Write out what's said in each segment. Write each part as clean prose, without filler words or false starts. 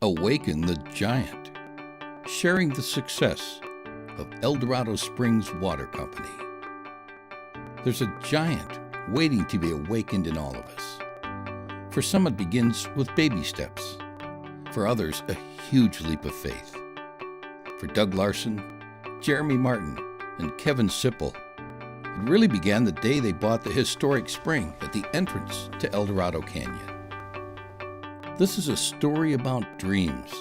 Awaken the Giant, sharing the success of Eldorado Springs Water Company. There's a giant waiting to be awakened in all of us. For some, it begins with baby steps. For others, a huge leap of faith. For Doug Larson, Jeremy Martin, and Kevin Sipple, it really began the day they bought the historic spring at the entrance to Eldorado Canyon. This is a story about dreams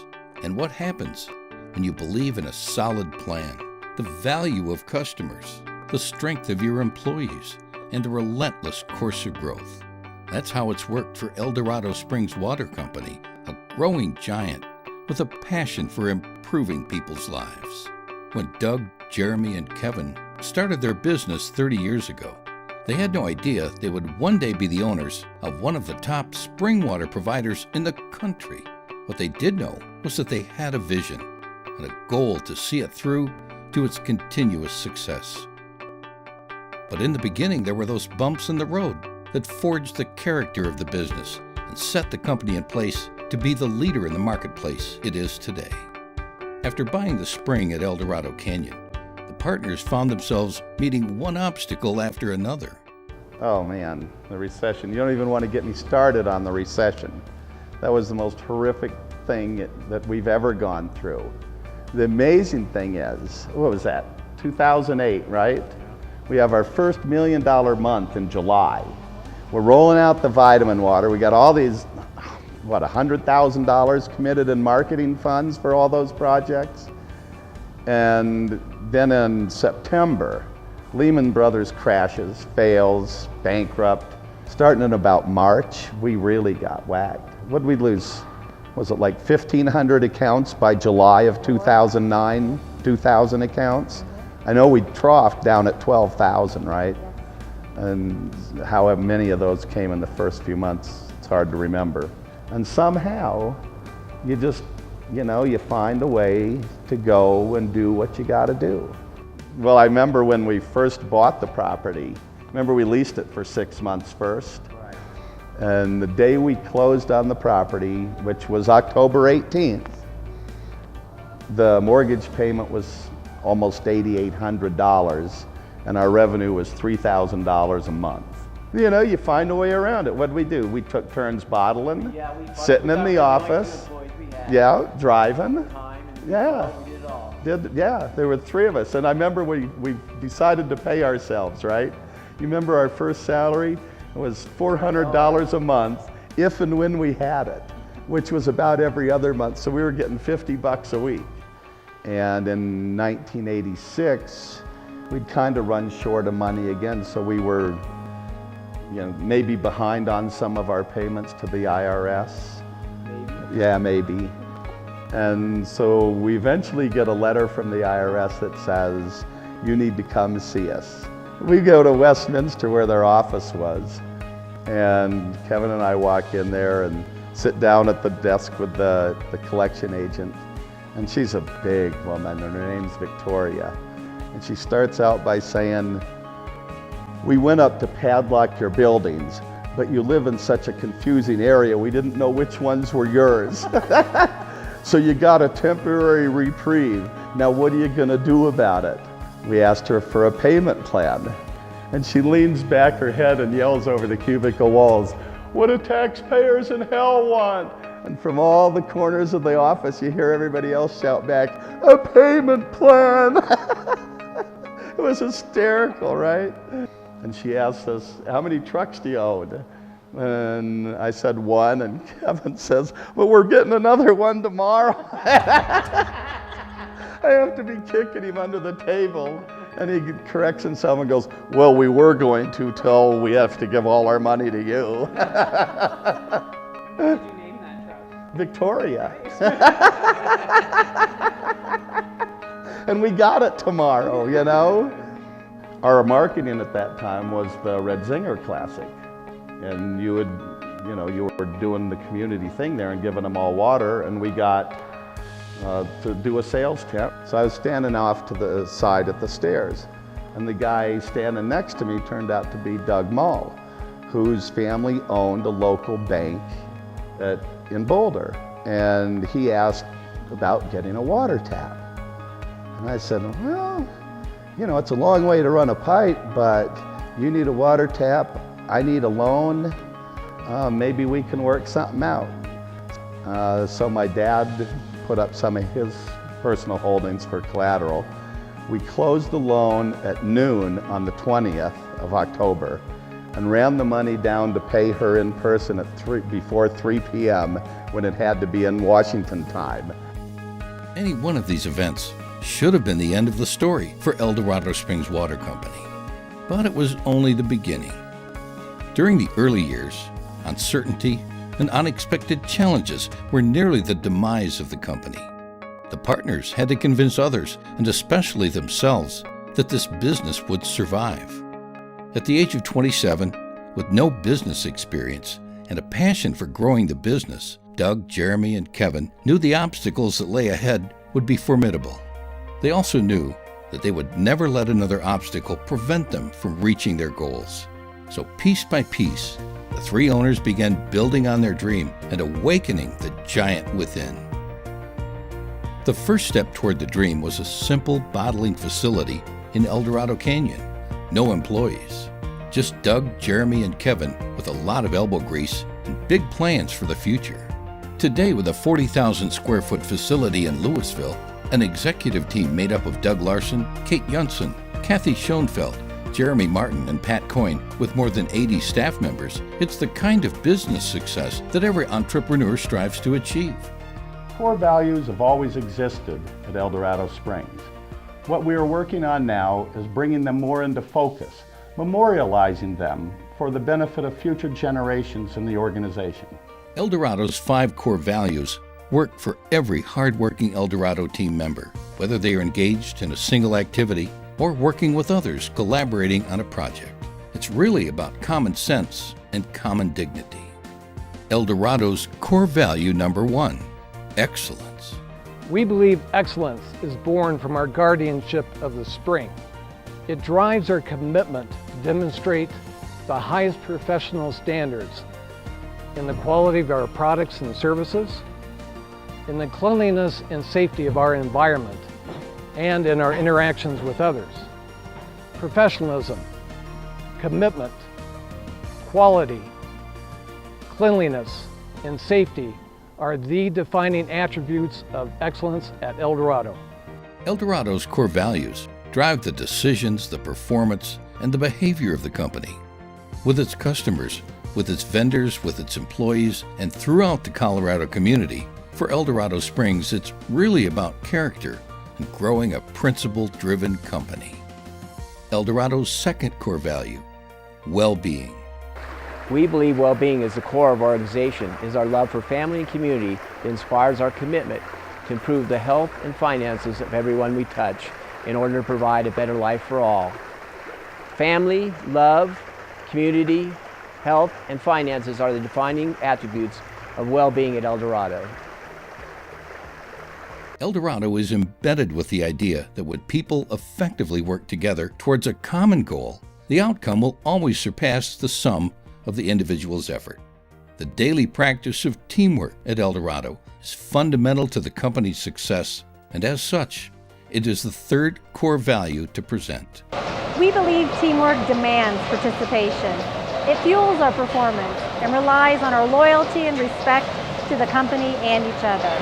and what happens when you believe in a solid plan, the value of customers, the strength of your employees, and the relentless course of growth. That's how it's worked for Eldorado Springs Water Company, a growing giant with a passion for improving people's lives. When Doug, Jeremy, and Kevin started their business 30 years ago, they had no idea they would one day be the owners of one of the top spring water providers in the country. What they did know was that they had a vision and a goal to see it through to its continuous success. But in the beginning, there were those bumps in the road that forged the character of the business and set the company in place to be the leader in the marketplace it is today. After buying the spring at Eldorado Canyon, the partners found themselves meeting one obstacle after another. Oh man, the recession. You don't even want to get me started on the recession. That was the most horrific thing that we've ever gone through. The amazing thing is, what was that? 2008, right? We have our first $1 million month in July. We're rolling out the vitamin water. We got all these, $100,000 committed in marketing funds for all those projects. And then in September, Lehman Brothers crashes, fails, bankrupt. Starting in about March, we really got whacked. What did we lose? Was it like 1,500 accounts by July of 2009? 2,000 accounts? I know we troughed down at 12,000, right? And how many of those came in the first few months, it's hard to remember. And somehow, you just, you find a way to go and do what you got to do. Well, I remember when we first bought the property, remember we leased it for 6 months first? Right. And the day we closed on the property, which was October 18th, the mortgage payment was almost $8,800 and our revenue was $3,000 a month. You find a way around it. What did we do? We took turns bottling, sitting in the office, driving. There were 3 of us. And I remember we decided to pay ourselves, right? You remember our first salary? It was $400 a month, if and when we had it, which was about every other month. So we were getting $50 a week. And in 1986, we'd kind of run short of money again. So we were maybe behind on some of our payments to the IRS. Maybe. Yeah, maybe. And so we eventually get a letter from the IRS that says, you need to come see us. We go to Westminster where their office was, and Kevin and I walk in there and sit down at the desk with the collection agent. And she's a big woman, and her name's Victoria. And she starts out by saying, we went up to padlock your buildings, but you live in such a confusing area, we didn't know which ones were yours. So you got a temporary reprieve. Now what are you gonna do about it? We asked her for a payment plan. And she leans back her head and yells over the cubicle walls, what do taxpayers in hell want? And from all the corners of the office, you hear everybody else shout back, a payment plan. It was hysterical, right? And she asked us, how many trucks do you own? And I said 1, and Kevin says, well, we're getting another one tomorrow. I have to be kicking him under the table. And he corrects himself and goes, well, we were going to till we have to give all our money to you. What did you name that truck? Victoria. And we got it tomorrow, Our marketing at that time was the Red Zinger Classic. And you were doing the community thing there and giving them all water, and we got to do a sales tent. So I was standing off to the side at the stairs, and the guy standing next to me turned out to be Doug Mall, whose family owned a local bank in Boulder. and he asked about getting a water tap. And I said, well, you know, it's a long way to run a pipe, but you need a water tap, I need a loan, maybe we can work something out. So my dad put up some of his personal holdings for collateral. We closed the loan at noon on the 20th of October and ran the money down to pay her in person at before 3 p.m. when it had to be in Washington time. Any one of these events should have been the end of the story for Eldorado Springs Water Company, but it was only the beginning. During the early years, uncertainty and unexpected challenges were nearly the demise of the company. The partners had to convince others, and especially themselves, that this business would survive. At the age of 27, with no business experience and a passion for growing the business, Doug, Jeremy, and Kevin knew the obstacles that lay ahead would be formidable. They also knew that they would never let another obstacle prevent them from reaching their goals. So piece by piece, the three owners began building on their dream and awakening the giant within. The first step toward the dream was a simple bottling facility in Eldorado Canyon. No employees, just Doug, Jeremy, and Kevin with a lot of elbow grease and big plans for the future. Today, with a 40,000 square foot facility in Louisville, an executive team made up of Doug Larson, Kate Junson, Kathy Schoenfeld, Jeremy Martin, and Pat Coyne, with more than 80 staff members, it's the kind of business success that every entrepreneur strives to achieve. Core values have always existed at Eldorado Springs. What we are working on now is bringing them more into focus, memorializing them for the benefit of future generations in the organization. Eldorado's 5 core values work for every hardworking Eldorado team member, whether they are engaged in a single activity or working with others collaborating on a project. It's really about common sense and common dignity. Eldorado's core value number 1, excellence. We believe excellence is born from our guardianship of the spring. It drives our commitment to demonstrate the highest professional standards in the quality of our products and services, in the cleanliness and safety of our environment, and in our interactions with others. Professionalism, commitment, quality, cleanliness, and safety are the defining attributes of excellence at Eldorado. Eldorado's core values drive the decisions, the performance, and the behavior of the company. With its customers, with its vendors, with its employees, and throughout the Colorado community, for Eldorado Springs, it's really about character and growing a principle-driven company. Eldorado's second core value, well-being. We believe well-being is the core of our organization. It is our love for family and community that inspires our commitment to improve the health and finances of everyone we touch in order to provide a better life for all. Family, love, community, health, and finances are the defining attributes of well-being at Eldorado. Eldorado is embedded with the idea that when people effectively work together towards a common goal, the outcome will always surpass the sum of the individual's effort. The daily practice of teamwork at Eldorado is fundamental to the company's success, and as such, it is the third core value to present. We believe teamwork demands participation. It fuels our performance and relies on our loyalty and respect to the company and each other.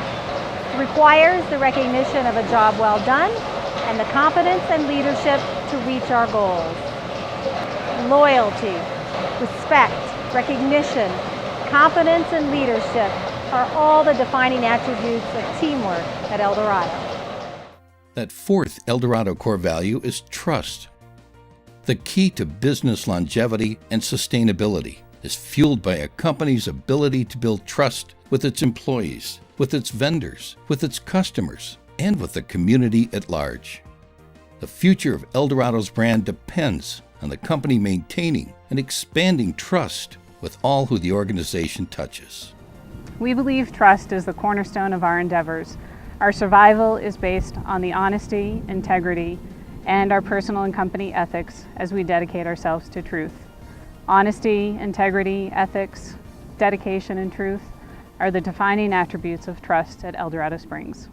It requires the recognition of a job well done and the competence and leadership to reach our goals. Loyalty, respect, recognition, competence, and leadership are all the defining attributes of teamwork at Eldorado. That fourth Eldorado core value is trust. The key to business longevity and sustainability is fueled by a company's ability to build trust with its employees, with its vendors, with its customers, and with the community at large. The future of Eldorado's brand depends on the company maintaining and expanding trust with all who the organization touches. We believe trust is the cornerstone of our endeavors. Our survival is based on the honesty, integrity, and our personal and company ethics as we dedicate ourselves to truth. Honesty, integrity, ethics, dedication, and truth are the defining attributes of trust at Eldorado Springs.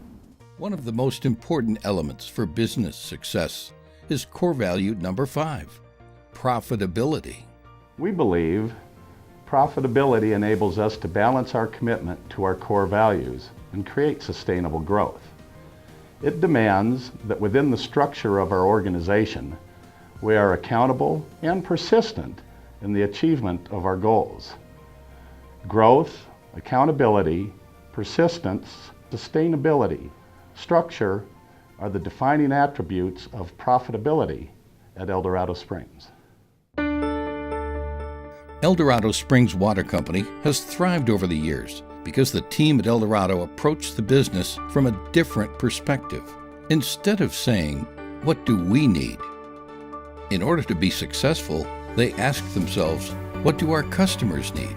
One of the most important elements for business success is core value number 5, profitability. We believe profitability enables us to balance our commitment to our core values and create sustainable growth. It demands that within the structure of our organization, we are accountable and persistent in the achievement of our goals. Growth, accountability, persistence, sustainability, structure are the defining attributes of profitability at Eldorado Springs. Eldorado Springs Water Company has thrived over the years because the team at Eldorado approached the business from a different perspective. Instead of saying, "What do we need?" In order to be successful, they asked themselves, "What do our customers need?"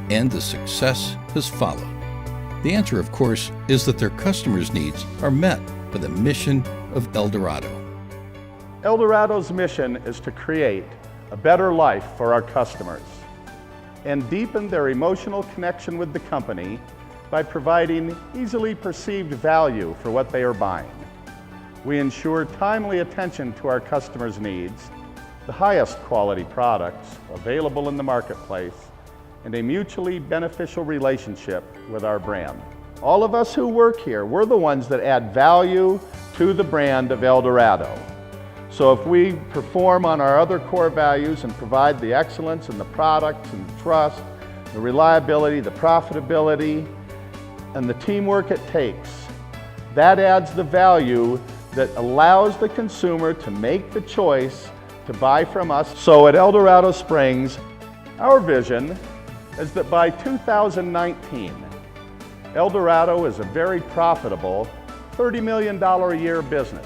And the success has followed. The answer, of course, is that their customers' needs are met by the mission of Eldorado. Eldorado's mission is to create a better life for our customers and deepen their emotional connection with the company by providing easily perceived value for what they are buying. We ensure timely attention to our customers' needs, the highest quality products available in the marketplace, and a mutually beneficial relationship with our brand. All of us who work here, we're the ones that add value to the brand of Eldorado. So if we perform on our other core values and provide the excellence in the products and the trust, the reliability, the profitability, and the teamwork it takes, that adds the value that allows the consumer to make the choice to buy from us. So at Eldorado Springs, our vision is that by 2019, Eldorado is a very profitable $30 million a year business,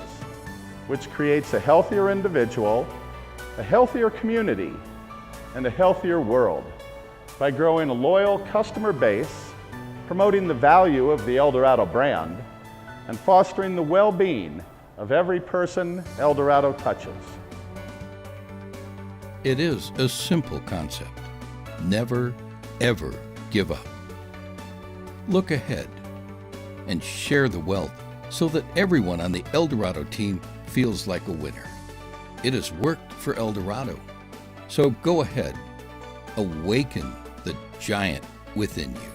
which creates a healthier individual, a healthier community, and a healthier world by growing a loyal customer base, promoting the value of the Eldorado brand, and fostering the well-being of every person Eldorado touches. It is a simple concept. Never, ever give up. Look ahead and share the wealth so that everyone on the Eldorado team feels like a winner. It has worked for Eldorado. So go ahead, awaken the giant within you.